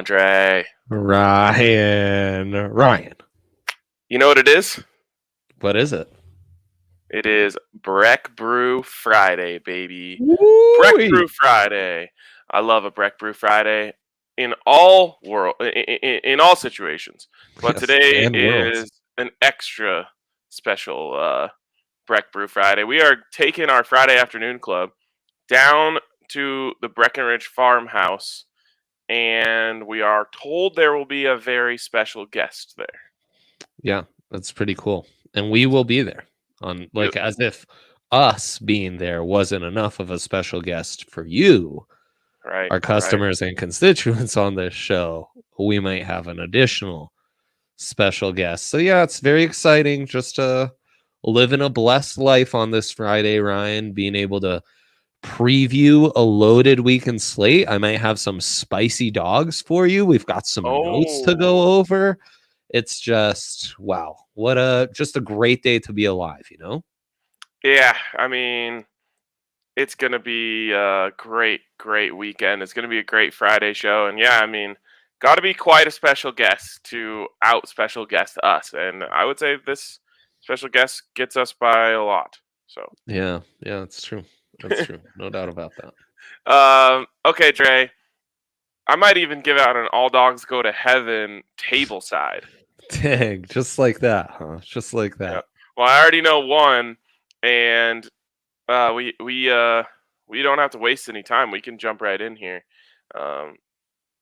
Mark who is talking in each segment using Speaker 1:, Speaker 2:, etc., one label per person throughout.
Speaker 1: on, Dre.
Speaker 2: Ryan.
Speaker 1: You know what it is?
Speaker 2: What is it?
Speaker 1: It is Breck Brew Friday, baby.
Speaker 2: Woo-wee.
Speaker 1: Breck Brew Friday. I love a Breck Brew Friday in all situations. But
Speaker 2: Yes,
Speaker 1: today
Speaker 2: and worlds.
Speaker 1: is an extra special Breck Brew Friday. We are taking our Friday afternoon club down to the Breckenridge farmhouse, and we are told there will be a very special guest there.
Speaker 2: Yeah, that's pretty cool. And we will be there as if us being there wasn't enough of a special guest for you,
Speaker 1: Right,
Speaker 2: our customers and constituents on this show. We might have an additional special guest. So yeah, it's very exciting just to living a blessed life on this Friday, Ryan, being able to preview a loaded weekend slate. I might have some spicy dogs for you. We've got some notes to go over. It's just what just a great day to be alive, you know?
Speaker 1: Yeah, I mean, it's gonna be a great weekend. It's gonna be a great Friday show, and yeah, I mean, got to be quite a special guest to out special guest us, and I would say this special guest gets us by a lot. So
Speaker 2: yeah, it's true. That's true. No doubt about that.
Speaker 1: Okay, Dre. I might even give out an all dogs go to heaven table side.
Speaker 2: Dang, just like that, huh? Just like that.
Speaker 1: Yeah. Well, I already know one, and we don't have to waste any time. We can jump right in here.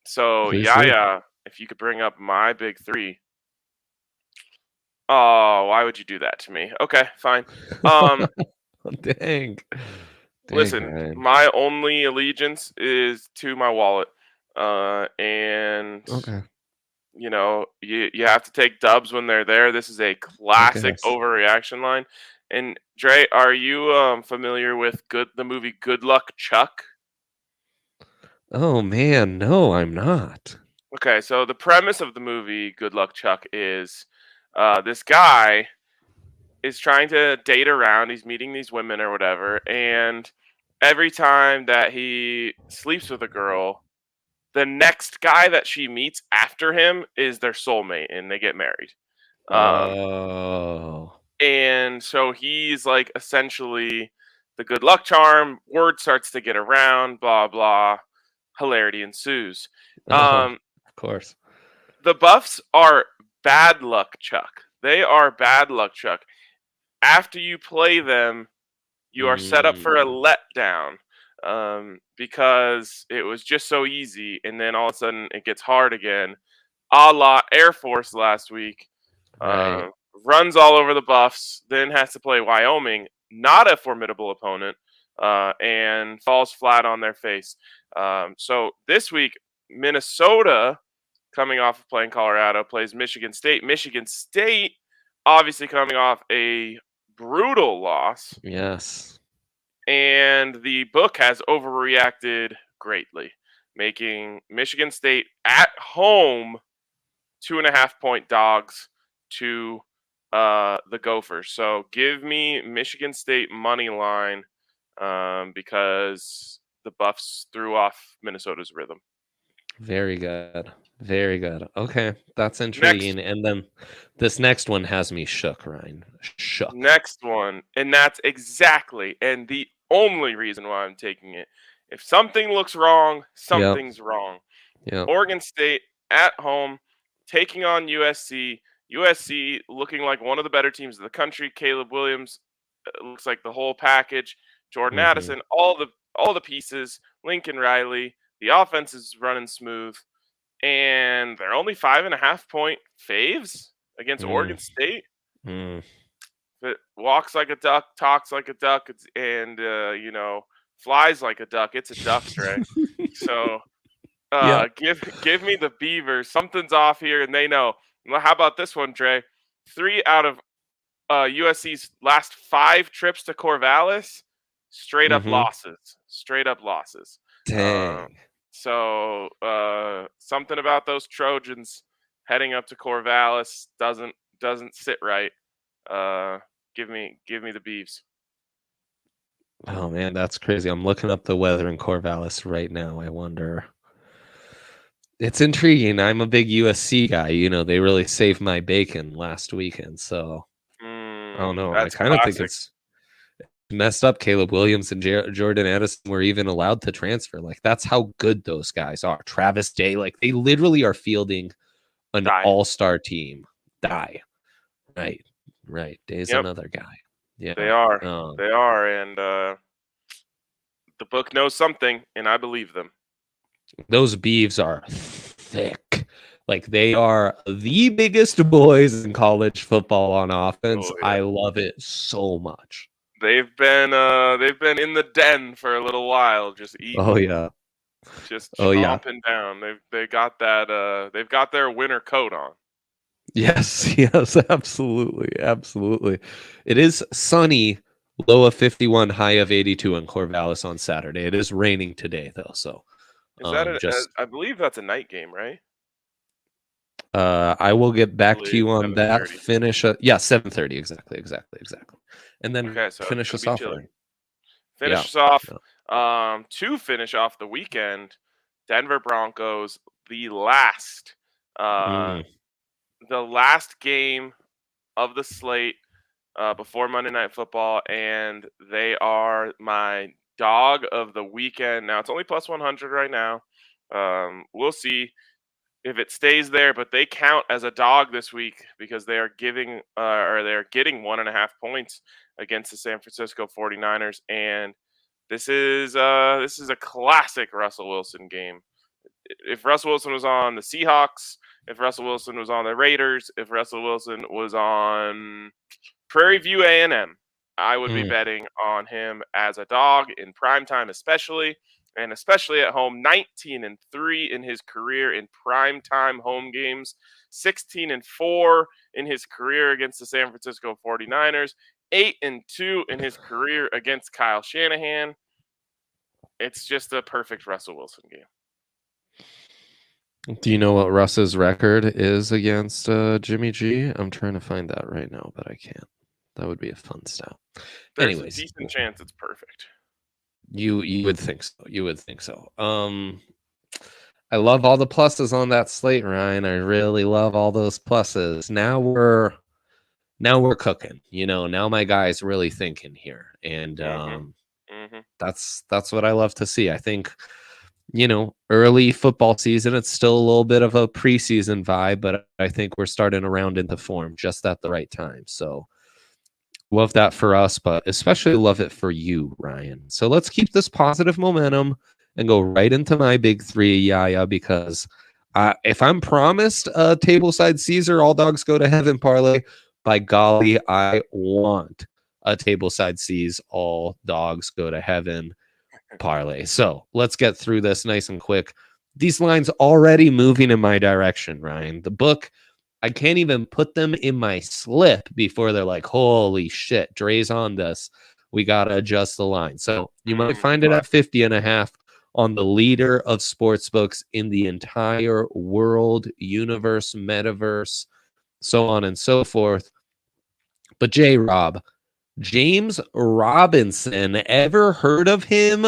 Speaker 1: So
Speaker 2: Please
Speaker 1: Yaya, if you could bring up my big three. Oh, why would you do that to me? Okay, fine.
Speaker 2: Dang.
Speaker 1: Listen,
Speaker 2: Ryan.
Speaker 1: my only allegiance is to my wallet, and
Speaker 2: Okay.
Speaker 1: you know, you have to take dubs when they're there. This is a classic overreaction line. And Dre, are you familiar with the movie Good Luck Chuck?
Speaker 2: Oh man, no, I'm not.
Speaker 1: Okay, so the premise of the movie Good Luck Chuck is this guy is trying to date around. He's meeting these women or whatever, and every time that he sleeps with a girl, the next guy that she meets after him is their soulmate, and they get married. And so he's like essentially the good luck charm. Word starts to get around, blah blah. Hilarity ensues.
Speaker 2: Of course.
Speaker 1: The Buffs are bad luck Chuck. They are bad luck Chuck. After you play them, you are set up for a letdown because it was just so easy, and then all of a sudden it gets hard again. A la Air Force last week.
Speaker 2: Right.
Speaker 1: Runs all over the Buffs, then has to play Wyoming, not a formidable opponent, and falls flat on their face. So this week, Minnesota, coming off of playing Colorado, plays Michigan State. Michigan State, obviously coming off a brutal loss.
Speaker 2: Yes.
Speaker 1: And the book has overreacted greatly, making Michigan State at home 2.5-point dogs to the Gophers. So give me Michigan State money line because the Buffs threw off Minnesota's rhythm.
Speaker 2: Very good. Very good. Okay, that's intriguing. And then this next one has me shook, Ryan. Shook.
Speaker 1: Next one, and that's exactly and the only reason why I'm taking it. If something looks wrong, something's wrong. Oregon State at home taking on USC. USC looking like one of the better teams in the country. Caleb Williams looks like the whole package. Jordan Addison, all the pieces. Lincoln Riley, the offense is running smooth, and they're only 5.5-point faves against Oregon State. It walks like a duck, talks like a duck, and flies like a duck. It's a duck, Dre. So give me the Beavers. Something's off here, and they know. Well, how about this one, Dre? 3 out of USC's last 5 trips to Corvallis, straight up losses. Straight up losses.
Speaker 2: Dang.
Speaker 1: So something about those Trojans heading up to Corvallis doesn't sit right. Give me the Beavs.
Speaker 2: Oh man, that's crazy. I'm looking up the weather in Corvallis right now. I wonder It's intriguing. I'm a big USC guy. They really saved my bacon last weekend. So I don't know. I
Speaker 1: That's
Speaker 2: kind of think
Speaker 1: classic.
Speaker 2: it's messed up. Caleb Williams and Jordan Addison were even allowed to transfer. Like, that's how good those guys are. Travis Day, like, they literally are fielding an all-star team. Right. Day's another guy. Yeah,
Speaker 1: they are. And the book knows something, and I believe them.
Speaker 2: Those Beavs are thick. Like, they are the biggest boys in college football on offense. I love it so much.
Speaker 1: They've been in the den for a little while, just eating. Just chomping down. They got that. They've got their winter coat on.
Speaker 2: Yes, absolutely. It is sunny, low of 51, high of 82 in Corvallis on Saturday. It is raining today, though. So,
Speaker 1: is that I believe that's a night game, right?
Speaker 2: I will get back to you on that. Finish, 7:30 exactly. And then finish us off.
Speaker 1: Finish us off. To finish off the weekend, Denver Broncos, the last game of the slate before Monday Night Football, and they are my dog of the weekend. Now, it's only plus 100 right now. We'll see if it stays there, but they count as a dog this week because they are getting 1.5 points against the San Francisco 49ers, and this is a classic Russell Wilson game. If Russell Wilson was on the Seahawks, if Russell Wilson was on the Raiders, if Russell Wilson was on Prairie View A&M, I would be betting on him as a dog in primetime, especially at home. 19-3 in his career in primetime home games, 16-4 in his career against the San Francisco 49ers, 8-2 in his career against Kyle Shanahan. It's just a perfect Russell Wilson game.
Speaker 2: Do you know what Russ's record is against Jimmy G? I'm trying to find that right now, but I can't. That would be a fun stat.
Speaker 1: There's a decent chance it's perfect.
Speaker 2: You would think so. I love all the pluses on that slate, Ryan. I really love all those pluses. Now we're cooking. Now my guy's really thinking here, and that's what I love to see. I think, early football season, it's still a little bit of a preseason vibe, but I think we're starting to round into form just at the right time. So love that for us, but especially love it for you, Ryan. So let's keep this positive momentum and go right into my big three, Yaya, because if I'm promised a tableside Caesar, all dogs go to heaven parlay, by golly, I want a tableside C's, all dogs go to heaven parlay. So let's get through this nice and quick. These lines already moving in my direction, Ryan. The book, I can't even put them in my slip before they're like, holy shit, Dre's on this. We got to adjust the line. So you might find it at 50.5 on the leader of sports books in the entire world, universe, metaverse, so on and so forth. But J-Rob, James Robinson, ever heard of him?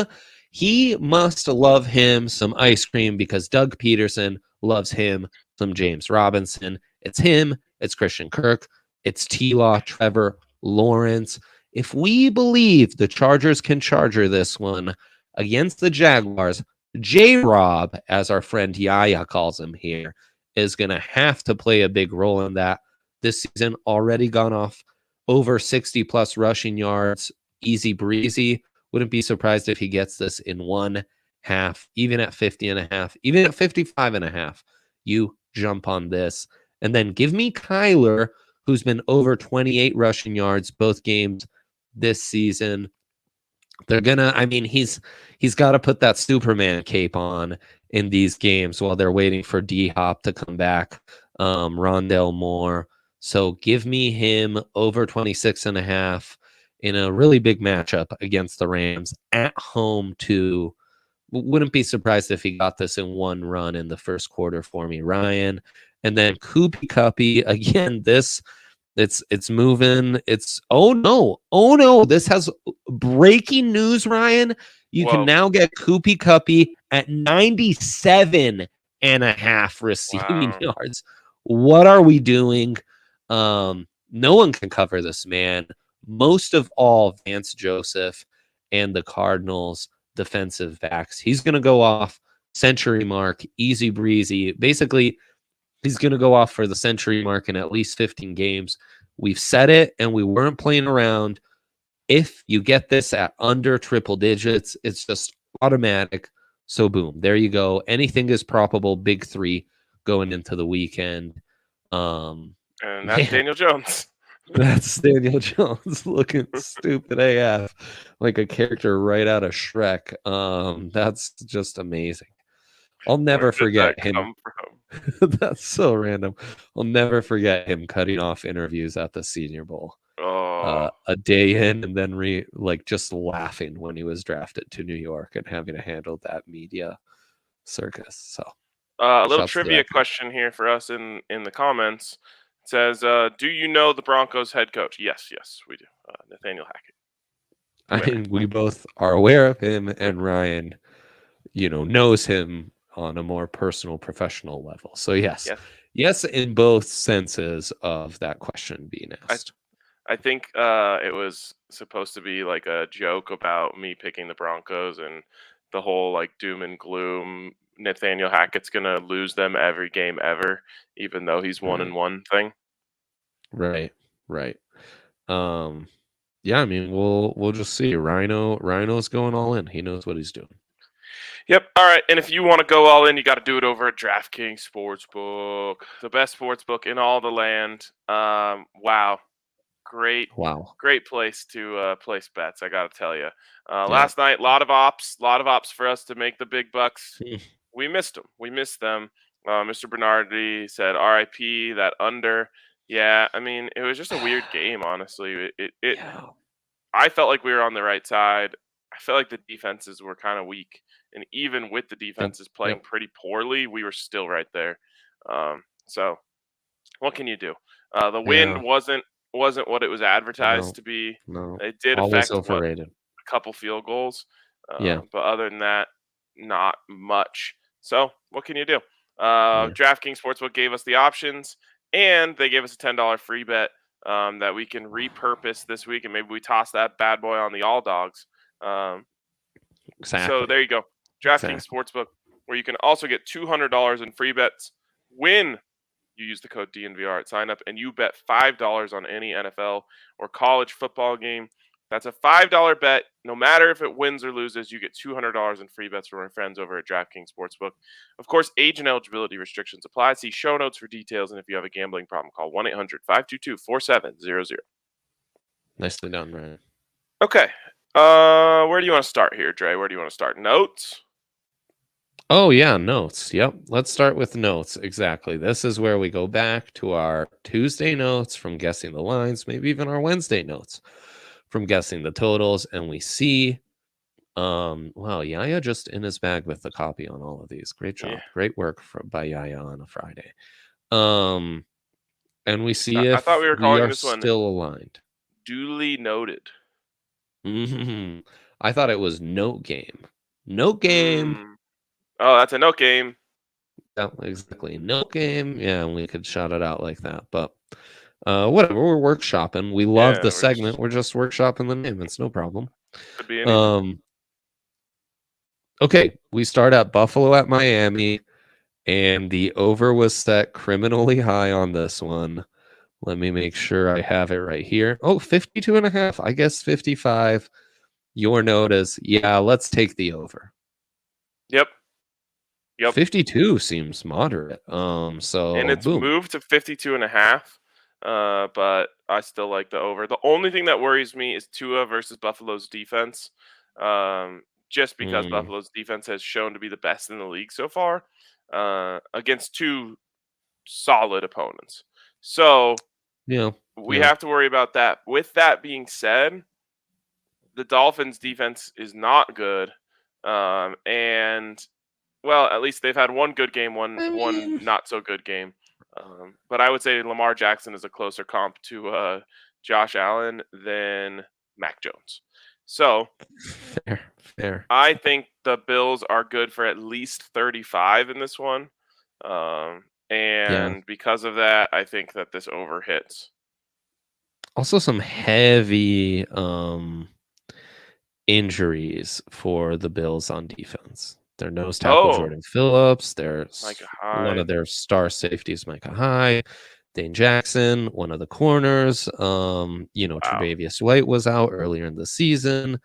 Speaker 2: He must love him some ice cream because Doug Peterson loves him some James Robinson. It's him. It's Christian Kirk. It's T-Law, Trevor Lawrence. If we believe the Chargers can charger this one against the Jaguars, J-Rob, as our friend Yaya calls him here, is going to have to play a big role in that. This season already gone off over 60-plus rushing yards, easy breezy. Wouldn't be surprised if he gets this in 1/2, even at 50.5, even at 55.5. You jump on this. And then give me Kyler, who's been over 28 rushing yards both games this season. They're gonna, he's got to put that Superman cape on in these games while they're waiting for D-Hop to come back, Rondale Moore. So give me him over 26.5 in a really big matchup against the Rams at home too. Wouldn't be surprised if he got this in one run in the first quarter for me, Ryan. And then Koopy Cuppy, again, it's moving. Oh no. This has breaking news, Ryan. You can now get Koopy Cuppy at 97 2.5 receiving
Speaker 1: Wow.
Speaker 2: yards. What are we doing? No one can cover this man. Most of all, Vance Joseph and the Cardinals defensive backs. He's going to go off century mark, easy breezy. Basically, he's going to go off for the century mark in at least 15 games. We've said it, and we weren't playing around. If you get this at under triple digits, it's just automatic. So boom, there you go. Anything is probable. Big three going into the weekend.
Speaker 1: And that's Daniel Jones.
Speaker 2: That's Daniel Jones looking stupid AF, like a character right out of Shrek. That's just amazing. I'll never forget him. That's so random. I'll never forget him cutting off interviews at the Senior Bowl. A day in, and then just laughing when he was drafted to New York and having to handle that media circus. So
Speaker 1: a little trivia question here for us in the comments. It says, do you know the Broncos head coach? Yes, we do. Nathaniel Hackett.
Speaker 2: I mean, we both are aware of him, and Ryan, knows him on a more personal, professional level. So yes, in both senses of that question being asked.
Speaker 1: I think it was supposed to be like a joke about me picking the Broncos and the whole like doom and gloom. Nathaniel Hackett's gonna lose them every game ever, even though he's 1-1 thing.
Speaker 2: Right. Yeah, I mean, we'll just see. Rhino's going all in. He knows what he's doing.
Speaker 1: Yep. All right. And if you want to go all in, you got to do it over at DraftKings Sportsbook, the best sportsbook in all the land. Wow. Great place to place bets, I got to tell you. Last night, a lot of ops for us to make the big bucks. We missed them. We missed them. Mr. Bernardi said RIP, that under. Yeah, I mean, it was just a weird game, honestly. I felt like we were on the right side. I felt like the defenses were kind of weak. And even with the defenses playing pretty poorly, we were still right there. So what can you do? The win wasn't what it was advertised to be.
Speaker 2: No,
Speaker 1: it did
Speaker 2: always
Speaker 1: affect
Speaker 2: overrated.
Speaker 1: A couple field goals. But other than that, not much. So what can you do? DraftKings Sportsbook gave us the options, and they gave us a $10 free bet that we can repurpose this week, and maybe we toss that bad boy on the all dogs.
Speaker 2: Exactly.
Speaker 1: So there you go. DraftKings Sportsbook, where you can also get $200 in free bets when you use the code DNVR at sign up, and you bet $5 on any NFL or college football game. That's a $5 bet. No matter if it wins or loses, you get $200 in free bets from our friends over at DraftKings Sportsbook. Of course, age and eligibility restrictions apply. See show notes for details, and if you have a gambling problem, call 1-800-522-4700.
Speaker 2: Nicely done, Ryan.
Speaker 1: Okay. Where do you want to start here, Dre? Where do you want to start? Notes?
Speaker 2: Oh, yeah, notes. Yep. Let's start with notes. Exactly. This is where we go back to our Tuesday notes from guessing the lines, maybe even our Wednesday notes from guessing the totals. And we see, wow, Yaya just in his bag with the copy on all of these. Great job. Yeah. Great work by Yaya on a Friday. And we see if
Speaker 1: I thought we were calling this one
Speaker 2: still aligned.
Speaker 1: Duly noted.
Speaker 2: Mm-hmm. I thought it was note game. Note game.
Speaker 1: Oh, that's a note game.
Speaker 2: Yeah, exactly. Note game. Yeah, we could shout it out like that. But whatever. We're workshopping. We love the segment. We're just workshopping the name. It's no problem.
Speaker 1: Could be anything.
Speaker 2: Okay, we start at Buffalo at Miami, and the over was set criminally high on this one. Let me make sure I have it right here. Oh, 52.5. I guess 55. Your note is, yeah, let's take the over.
Speaker 1: Yep.
Speaker 2: 52 seems moderate. So
Speaker 1: and it's moved to 52.5. But I still like the over. The only thing that worries me is Tua versus Buffalo's defense. Just because Buffalo's defense has shown to be the best in the league so far, against two solid opponents. So we have to worry about that. With that being said, the Dolphins' defense is not good, and well, at least they've had one good game, one not so good game. But I would say Lamar Jackson is a closer comp to Josh Allen than Mac Jones. So
Speaker 2: fair.
Speaker 1: I think the Bills are good for at least 35 in this one. And because of that, I think that this over hits.
Speaker 2: Also, some heavy injuries for the Bills on defense. Their nose tackle, Jordan Phillips. One of their star safeties, Micah Hyde. Dane Jackson, one of the corners. Tre'Davious White was out earlier in the season.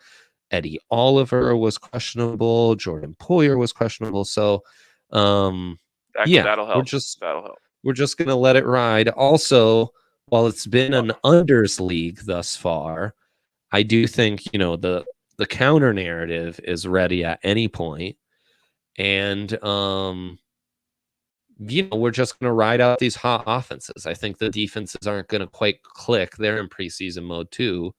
Speaker 2: Eddie Oliver was questionable. Jordan Poyer was questionable. So,
Speaker 1: that'll help.
Speaker 2: We're just gonna let it ride. Also, while it's been an unders league thus far, I do think the counter narrative is ready at any point, and we're just going to ride out these hot offenses. I think the defenses aren't going to quite click. They're in preseason mode too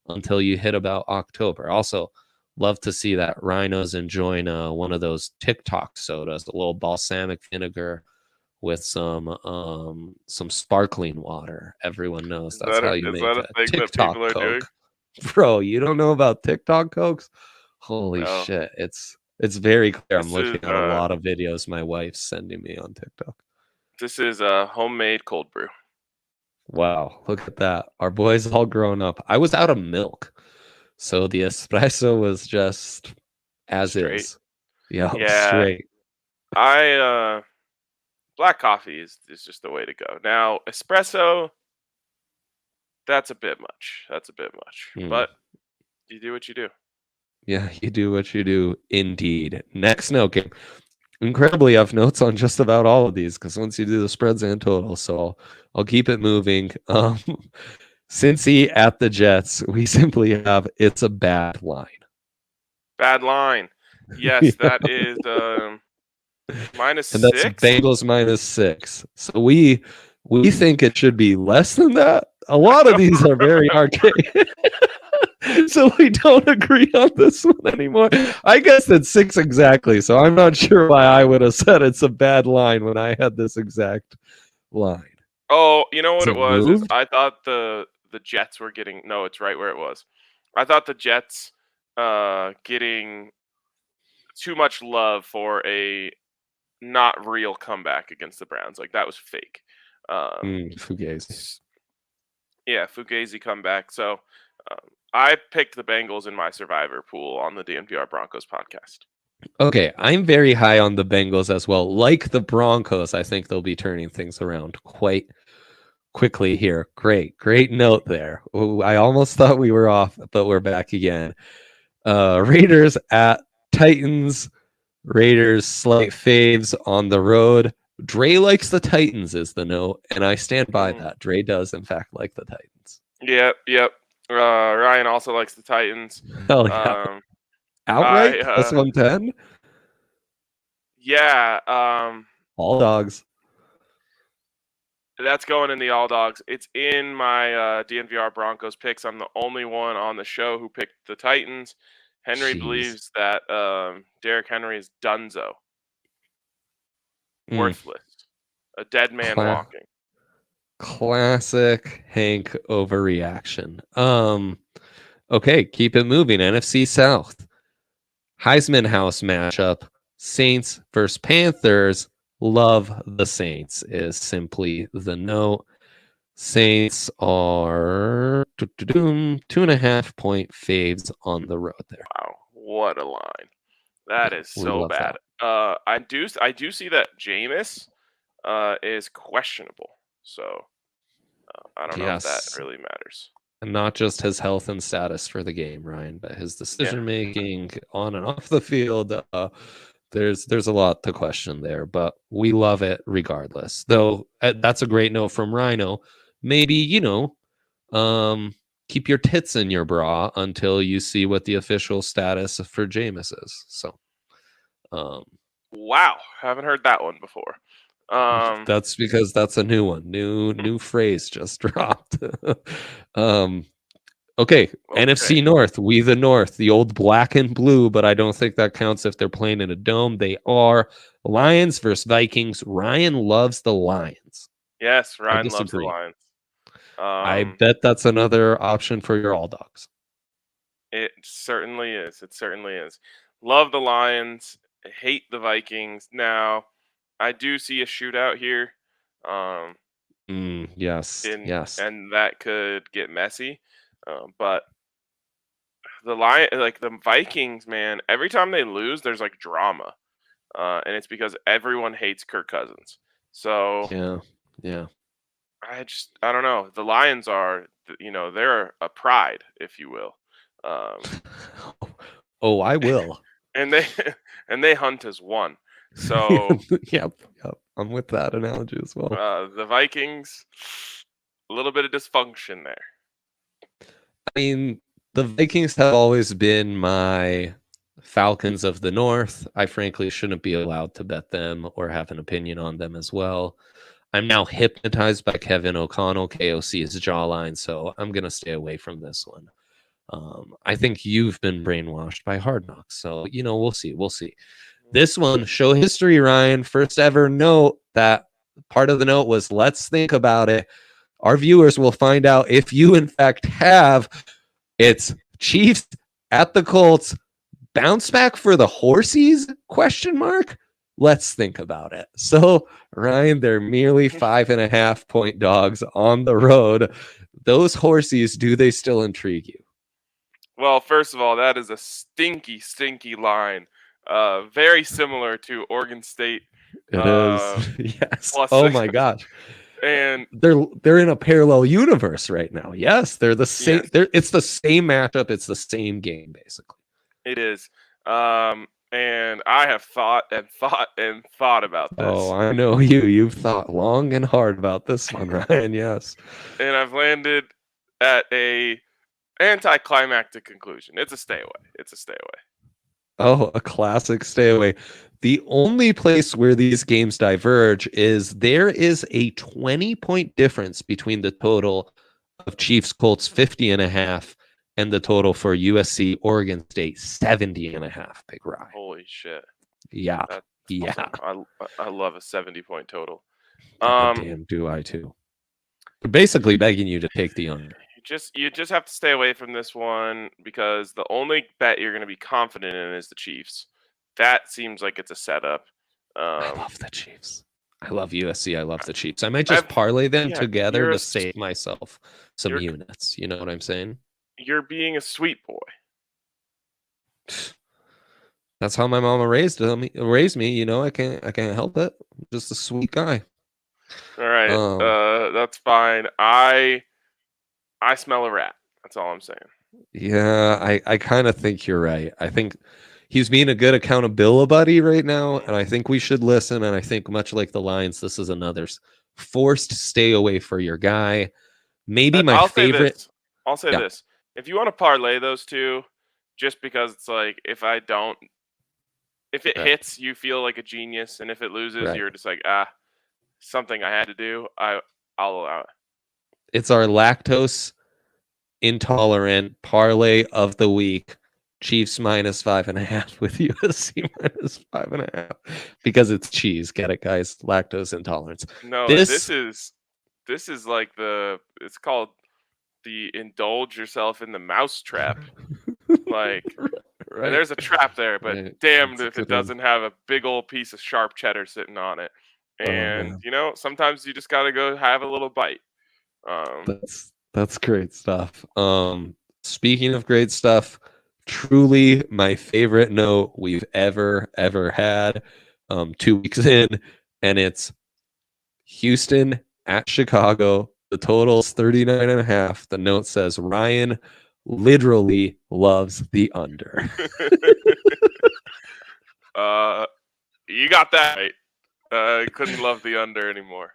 Speaker 2: until you hit about October. Also, love to see that Rhinos enjoying one of those TikTok sodas, a little balsamic vinegar with some sparkling water. Everyone knows that's how you make a TikTok Coke. Bro, you don't know about TikTok Cokes? Holy shit. It's very clear. I'm looking at a lot of videos my wife's sending me on TikTok.
Speaker 1: This is a homemade cold brew.
Speaker 2: Wow, look at that. Our boy's all grown up. I was out of milk, so the espresso was just as
Speaker 1: straight.
Speaker 2: Is. Yeah, straight.
Speaker 1: Black coffee is just the way to go. Now, espresso, that's a bit much. But you do what you do.
Speaker 2: Yeah, you do what you do, indeed. Next note game. Incredibly, I have notes on just about all of these because once you do the spreads and totals, so I'll keep it moving. Cincy at the Jets, we simply have it's a bad line.
Speaker 1: Bad line. Yes, that is -6.
Speaker 2: And that's Bengals -6. So we think it should be less than that. A lot of these are very archaic. So we don't agree on this one anymore. I guess it's 6 exactly. So I'm not sure why I would have said it's a bad line when I had this exact line.
Speaker 1: Oh, you know what it was? Is I thought the Jets were getting it's right where it was. I thought the Jets getting too much love for a not real comeback against the Browns. Like that was fake.
Speaker 2: Fugazi.
Speaker 1: Yeah, Fugazi comeback. So I picked the Bengals in my survivor pool on the DNVR Broncos podcast.
Speaker 2: Okay, I'm very high on the Bengals as well. Like the Broncos, I think they'll be turning things around quite quickly here. Great note there. Ooh, I almost thought we were off, but we're back again. Raiders at Titans. Raiders slight faves on the road. Dre likes the Titans is the note, and I stand by that. Dre does, in fact, like the Titans.
Speaker 1: Yep. Ryan also likes the Titans.
Speaker 2: Hell yeah. Outright? Plus 110?
Speaker 1: Yeah.
Speaker 2: All dogs.
Speaker 1: That's going in the all dogs. It's in my DNVR Broncos picks. I'm the only one on the show who picked the Titans. Henry believes that Derrick Henry is donezo. Worthless. A dead man walking.
Speaker 2: Classic Hank overreaction. Okay, keep it moving. NFC South. Heisman House matchup. Saints versus Panthers. Love the Saints is simply the note. Saints are 2.5 point faves on the road there.
Speaker 1: Wow, what a line! That is so bad. I do see that Jameis is questionable. So I don't know if that really matters.
Speaker 2: And not just his health and status for the game, Ryan, but his decision making on and off the field. There's a lot to question there, but we love it regardless. Though that's a great note from Rhino. Maybe, keep your tits in your bra until you see what the official status for Jameis is. So,
Speaker 1: wow, haven't heard that one before.
Speaker 2: That's because that's a new one. New phrase just dropped. Okay, NFC North, we the North, the old black and blue, but I don't think that counts if they're playing in a dome. They are Lions versus Vikings. Ryan loves the Lions.
Speaker 1: Yes, Ryan loves the Lions.
Speaker 2: I bet that's another option for your all dogs.
Speaker 1: It certainly is. Love the Lions. Hate the Vikings. Now, I do see a shootout here.
Speaker 2: Yes.
Speaker 1: And that could get messy. But the Vikings, man, every time they lose, there's like drama, and it's because everyone hates Kirk Cousins. So
Speaker 2: Yeah.
Speaker 1: I don't know. The Lions are, they're a pride, if you will.
Speaker 2: Oh, I will.
Speaker 1: And they and they hunt as one. So
Speaker 2: Yep. I'm with that analogy as well.
Speaker 1: the Vikings, a little bit of dysfunction there.
Speaker 2: I mean, the Vikings have always been my Falcons of the North. I frankly shouldn't be allowed to bet them or have an opinion on them as well. I'm now hypnotized by Kevin O'Connell, KOC's jawline, so I'm going to stay away from this one. I think you've been brainwashed by Hard Knocks, so, we'll see. This one, show history, Ryan. First ever note, that part of the note was, let's think about it. Our viewers will find out if you, in fact, have. It's Chiefs at the Colts. Bounce back for the Horsies? ? Let's think about it. So, Ryan, they're merely 5.5 point dogs on the road. Those Horsies, do they still intrigue you?
Speaker 1: Well, first of all, that is a stinky, stinky line. Very similar to Oregon State.
Speaker 2: It is. Yes. Oh my gosh.
Speaker 1: And
Speaker 2: they're in a parallel universe right now. Yes, they're the same. Yes. It's the same matchup. It's the same game, basically.
Speaker 1: It is. And I have thought about this.
Speaker 2: Oh, I know you. You've thought long and hard about this one, Ryan. Yes.
Speaker 1: And I've landed at a anticlimactic conclusion. It's a stay away.
Speaker 2: Oh, a classic stay away. The only place where these games diverge is there is a 20-point difference between the total of Chiefs Colts 50.5 and the total for USC Oregon State 70.5. Big Rye.
Speaker 1: Holy shit.
Speaker 2: Yeah.
Speaker 1: Awesome. I love a 70-point total.
Speaker 2: Damn, do I too. They're basically begging you to take the under.
Speaker 1: You just have to stay away from this one because the only bet you're going to be confident in is the Chiefs. That seems like it's a setup.
Speaker 2: I love the Chiefs. I love USC. I love the Chiefs. I might just parlay them together to save myself some units. You know what I'm saying?
Speaker 1: You're being a sweet boy.
Speaker 2: That's how my mama raised me. I can't help it. I'm just a sweet guy.
Speaker 1: All right. That's fine. I smell a rat. That's all I'm saying.
Speaker 2: Yeah, I kind of think you're right. I think he's being a good accountability buddy right now, and I think we should listen. And I think much like the Lions, this is another forced stay away for your guy. Maybe my favorite.
Speaker 1: I'll say this. If you want to parlay those two, just because it's like if it hits, you feel like a genius, and if it loses, you're just like, something I had to do. I'll allow it.
Speaker 2: It's our lactose intolerant parlay of the week. Chiefs -5.5 with USC -5.5 because it's cheese. Get it, guys? Lactose intolerance.
Speaker 1: No, this is like it's called the indulge yourself in the mouse trap. Like, there's a trap there, but damned if it doesn't have a big old piece of sharp cheddar sitting on it. And sometimes you just got to go have a little bite.
Speaker 2: That's great stuff. Speaking of great stuff, truly my favorite note we've ever had 2 weeks in, and it's Houston at Chicago. The total's 39.5. The note says Ryan literally loves the under.
Speaker 1: You got that right. I couldn't love the under anymore.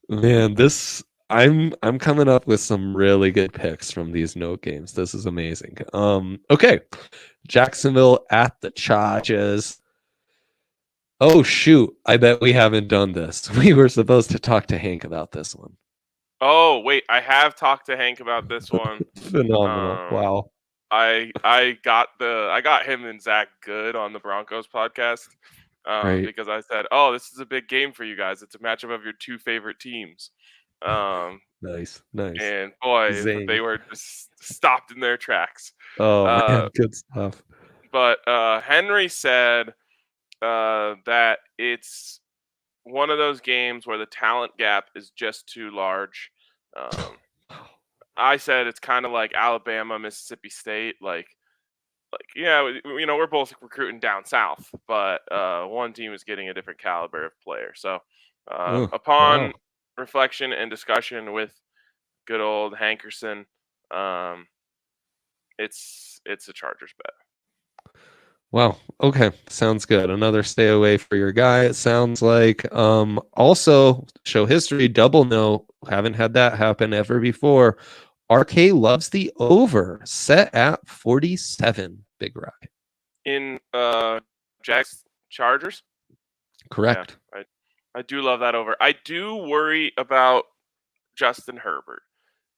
Speaker 2: Man, I'm coming up with some really good picks from these note games. This is amazing. Okay. Jacksonville at the Chargers. Oh shoot, I bet we haven't done this. We were supposed to talk to Hank about this one.
Speaker 1: Oh, wait, I have talked to Hank about this one.
Speaker 2: Phenomenal. Wow.
Speaker 1: I got him and Zach Good on the Broncos podcast. Because I said, "Oh, this is a big game for you guys. It's a matchup of your two favorite teams."
Speaker 2: Nice.
Speaker 1: And boy, they were just stopped in their tracks.
Speaker 2: Oh, man, good stuff.
Speaker 1: But Henry said that it's one of those games where the talent gap is just too large. I said it's kind of like Alabama, Mississippi State. Yeah, we're both recruiting down south, but one team is getting a different caliber of player. So, upon reflection and discussion with good old Hankerson, it's a Chargers bet.
Speaker 2: Wow. Okay. Sounds good. Another stay away for your guy. It sounds like. Also, show history, double no. Haven't had that happen ever before. RK loves the over, set at 47. Big Rock.
Speaker 1: In Jags Chargers?
Speaker 2: Correct.
Speaker 1: Yeah, I do love that over. I do worry about Justin Herbert.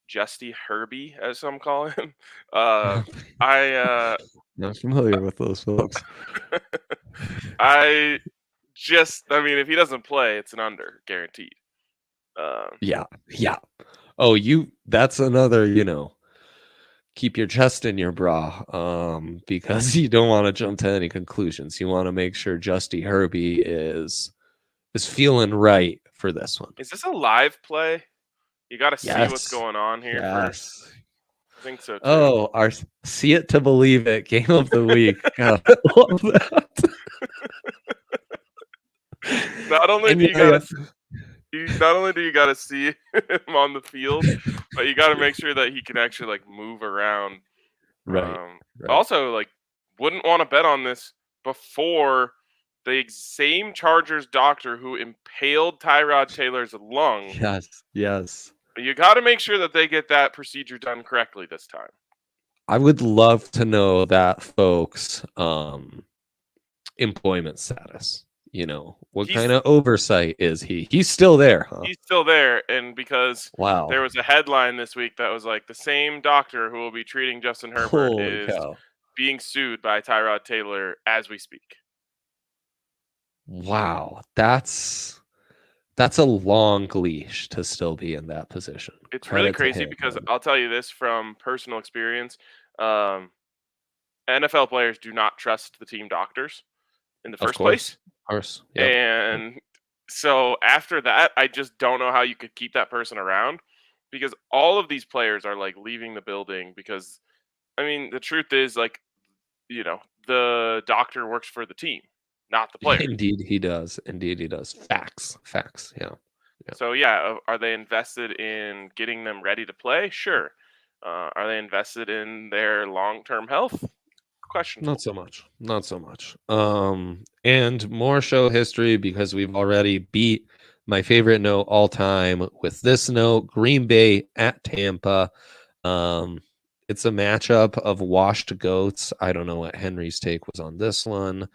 Speaker 1: Justy Herbie, as some call him. Not
Speaker 2: familiar with those folks.
Speaker 1: I mean, if he doesn't play, it's an under, guaranteed.
Speaker 2: Yeah. Oh, that's another, keep your chest in your bra, because you don't want to jump to any conclusions. You want to make sure Justy Herbie is feeling right for this one.
Speaker 1: Is this a live play? You got to see what's going on here first. I think so too.
Speaker 2: Oh, our see it to believe it game of the week. God, I love that.
Speaker 1: Not only do you got to see him on the field, but you got to make sure that he can actually move around.
Speaker 2: Right.
Speaker 1: Also, wouldn't want to bet on this before the same Chargers doctor who impaled Tyrod Taylor's lung.
Speaker 2: Yes.
Speaker 1: You got to make sure that they get that procedure done correctly this time.
Speaker 2: I would love to know that folks' employment status. What kind of oversight is he? He's still there, huh?
Speaker 1: He's still there, and because there was a headline this week that was the same doctor who will be treating Justin Herbert is being sued by Tyrod Taylor as we speak.
Speaker 2: Wow, that's a long leash to still be in that position.
Speaker 1: It's really crazy because I'll tell you this from personal experience. NFL players do not trust the team doctors in the first place.
Speaker 2: Of course.
Speaker 1: Yep. And so after that, I just don't know how you could keep that person around because all of these players are leaving the building because, I mean, the truth is the doctor works for the team, not the player.
Speaker 2: Indeed he does. Facts. Yeah.
Speaker 1: So are they invested in getting them ready to play? Sure. Are they invested in their long-term health? Question.
Speaker 2: Not so much. And more show history because we've already beat my favorite note all time with this note: Green Bay at Tampa. It's a matchup of washed goats. I don't know what Henry's take was on this one,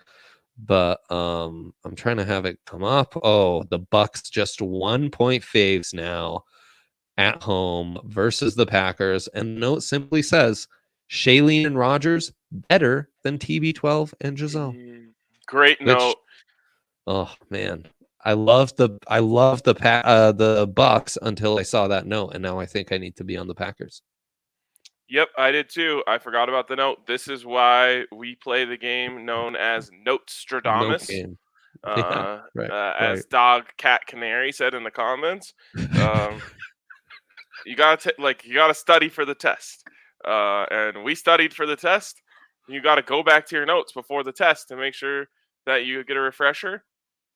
Speaker 2: but I'm trying to have it come up. Oh, the Bucks just 1 point faves now at home versus the Packers, and the note simply says Shailene and Rodgers better than TB12 and Giselle.
Speaker 1: Great note.
Speaker 2: Oh man, I love the Bucks until I saw that note, and now I think I need to be on the Packers.
Speaker 1: Yep, I did too. I forgot about the note. This is why we play the game known as Notestradamus. As Dog Cat Canary said in the comments. You gotta study for the test. And we studied for the test. You got to go back to your notes before the test to make sure that you get a refresher.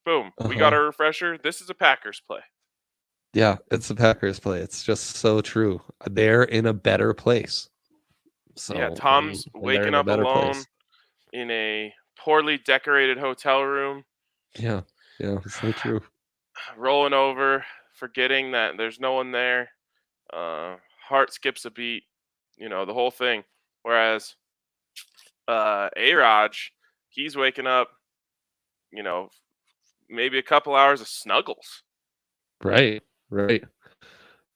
Speaker 1: Boom. We got a refresher. This is a Packers play.
Speaker 2: Yeah, it's a Packers play. It's just so true. They're in a better place. So
Speaker 1: yeah, Tom's waking up alone in a poorly decorated hotel room.
Speaker 2: Yeah, it's so true.
Speaker 1: Rolling over, forgetting that there's no one there. Heart skips a beat. The whole thing. Whereas A-Raj, he's waking up, maybe a couple hours of snuggles.
Speaker 2: Right.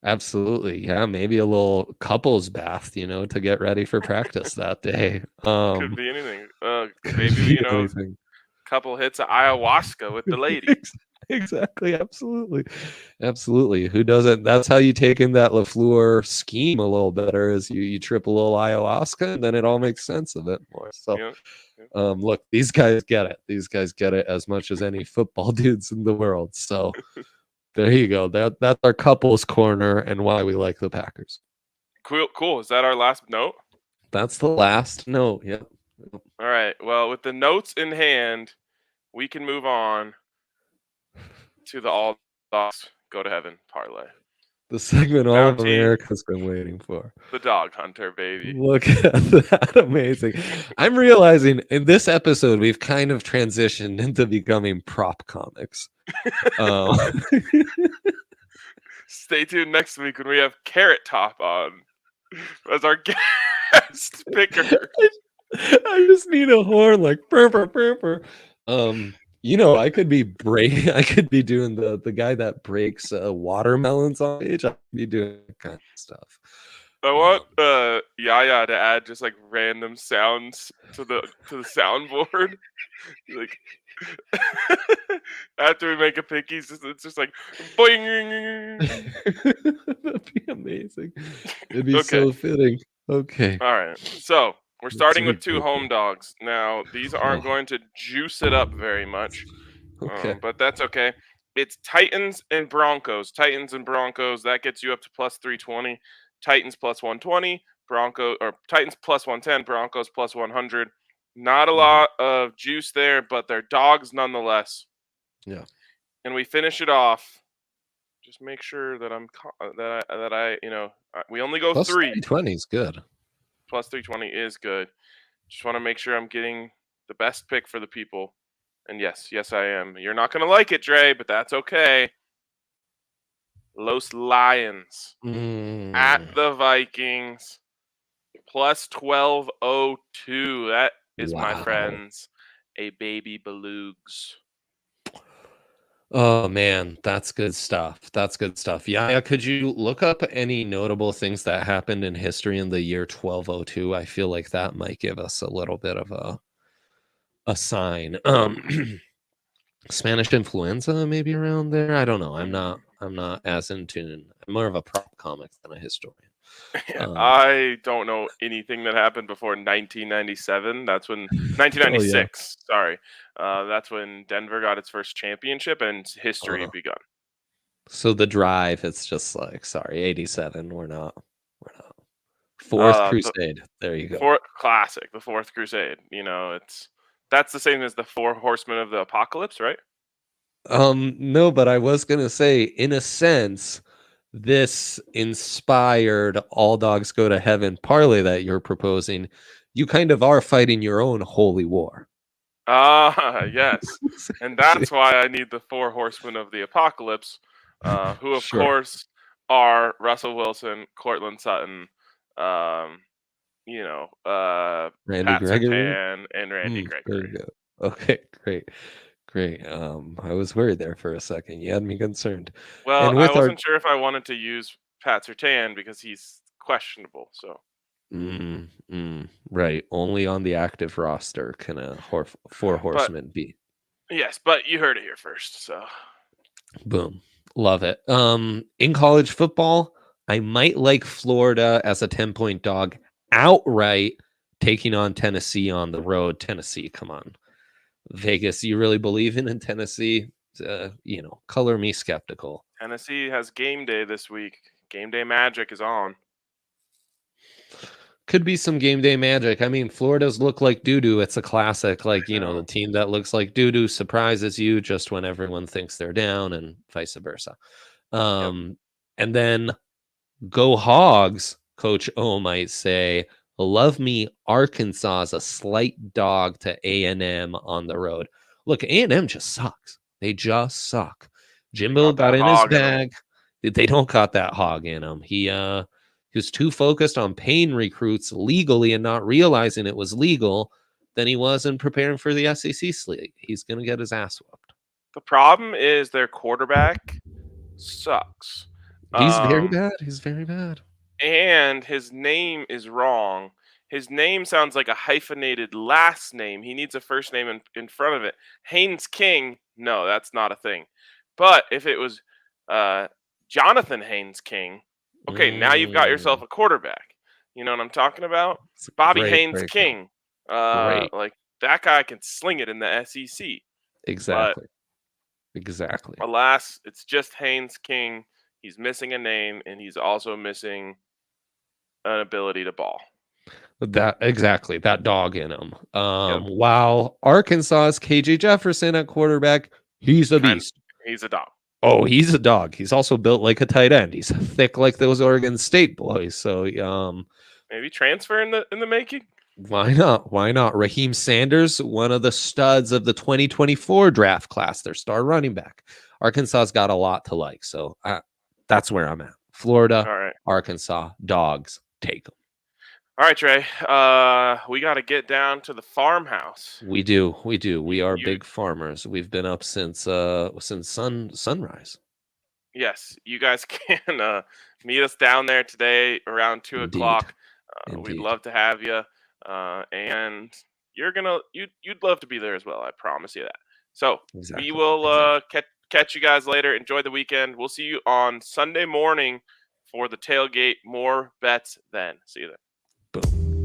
Speaker 2: Absolutely. Yeah, maybe a little couples bath, to get ready for practice that day.
Speaker 1: Could be anything. Maybe,
Speaker 2: anything.
Speaker 1: couple hits of ayahuasca with the lady.
Speaker 2: Exactly. Absolutely. Who doesn't? That's how you take in that LaFleur scheme a little better, is you trip a little ayahuasca, and then it all makes sense of it more. So, look, these guys get it. These guys get it as much as any football dudes in the world. So there you go. That's our couples corner and why we like the Packers.
Speaker 1: Cool. Is that our last note?
Speaker 2: That's the last note. Yep.
Speaker 1: All right. Well, with the notes in hand, we can move on to the all dogs go to heaven parlay.
Speaker 2: The segment all of America's been waiting for.
Speaker 1: The dog hunter, baby.
Speaker 2: Look at that. Amazing. I'm realizing in this episode, we've kind of transitioned into becoming prop comics.
Speaker 1: Stay tuned next week when we have Carrot Top on as our guest picker.
Speaker 2: I just need a horn like burr, burr, burr, burr. I could be doing the guy that breaks watermelons on stage. I could be doing that kind of stuff.
Speaker 1: I want Yaya to add just like random sounds to the soundboard. Like after we make a pick, it's just like boing.
Speaker 2: That'd be amazing. It'd be so fitting. Okay.
Speaker 1: All right. So we're starting with two home dogs. Now, these aren't going to juice it up very much, but that's okay. It's Titans and Broncos. Titans and Broncos, that gets you up to plus 320. Titans plus 120. Titans plus 110. Broncos plus 100. Not a lot of juice there, but they're dogs nonetheless.
Speaker 2: Yeah.
Speaker 1: And we finish it off. Just make sure that we only go
Speaker 2: plus
Speaker 1: 3.
Speaker 2: 320 is good.
Speaker 1: Plus 320 is good. Just want to make sure I'm getting the best pick for the people. And yes, I am. You're not going to like it, Dre, but that's okay. Los Lions at the Vikings. Plus 1202. That is, my friends, a baby belugs.
Speaker 2: Oh, man, that's good stuff. Yeah, could you look up any notable things that happened in history in the year 1202? I feel like that might give us a little bit of a sign. Spanish influenza maybe around there. I don't know. I'm not as in tune. I'm more of a prop comic than a historian.
Speaker 1: I don't know anything that happened before 1997. That's when 1996. Sorry, that's when Denver got its first championship and history begun.
Speaker 2: So the drive, it's just like 87. We're not. Fourth Crusade. There you go.
Speaker 1: Classic, the Fourth Crusade. That's the same as the 4 Horsemen of the Apocalypse, right?
Speaker 2: No, but I was gonna say, in a sense, this inspired all dogs go to heaven parlay that you're proposing. You kind of are fighting your own holy war.
Speaker 1: Yes. And that's why I need the 4 Horsemen of the Apocalypse, who of course are Russell Wilson, Cortland Sutton,
Speaker 2: Randy
Speaker 1: Pat
Speaker 2: Gregory
Speaker 1: Surtain, and Randy Gregory.
Speaker 2: There you go. Okay, great. I was worried there for a second. You had me concerned.
Speaker 1: Well, I wasn't sure if I wanted to use Pat Surtain because he's questionable. So,
Speaker 2: right. Only on the active roster can a 4 horsemen be.
Speaker 1: Yes, but you heard it here first. So,
Speaker 2: boom, love it. In college football, I might like Florida as a 10-point dog outright, taking on Tennessee on the road. Tennessee, come on. Vegas, you really believe in Tennessee? Color me skeptical.
Speaker 1: Tennessee has game day this week. Game day magic is on.
Speaker 2: Could be some game day magic. I mean, Florida's look like doo-doo. It's a classic. The team that looks like doo-doo surprises you just when everyone thinks they're down, and vice versa. And then go Hogs, Coach O might say. Love me, Arkansas is a slight dog to A&M on the road. Look, A&M just sucks. They just suck. Jimbo got in his bag. They don't got that hog in him. He was too focused on paying recruits legally and not realizing it was legal than he was in preparing for the SEC slate. He's going to get his ass whooped.
Speaker 1: The problem is their quarterback sucks.
Speaker 2: He's very bad.
Speaker 1: And his name is wrong. His name sounds like a hyphenated last name. He needs a first name in front of it. Haynes King, no, that's not a thing. But if it was Jonathan Haynes King, okay, now you've got yourself a quarterback. You know what I'm talking about? Bobby Haynes King.
Speaker 2: Great.
Speaker 1: Like that guy can sling it in the SEC.
Speaker 2: Exactly.
Speaker 1: But alas, it's just Haynes King. He's missing a name, and he's also missing an ability to ball.
Speaker 2: That dog in him. While Arkansas's KJ Jefferson at quarterback, he's a beast.
Speaker 1: He's a dog.
Speaker 2: Oh, he's a dog. He's also built like a tight end. He's thick like those Oregon State boys. So
Speaker 1: maybe transfer in the making.
Speaker 2: Why not? Why not? Raheem Sanders, one of the studs of the 2024 draft class, their star running back. Arkansas's got a lot to like. So that's where I'm at. Florida,
Speaker 1: all right.
Speaker 2: Arkansas, dogs, take them.
Speaker 1: All right, Trey. We got to get down to the farmhouse.
Speaker 2: We do. We are big farmers. We've been up since sunrise.
Speaker 1: Yes, you guys can meet us down there today around 2 o'clock. We'd love to have you, and you'd love to be there as well. I promise you that. So we will catch you guys later. Enjoy the weekend. We'll see you on Sunday morning for the tailgate. More bets then. See you then.
Speaker 2: Boom.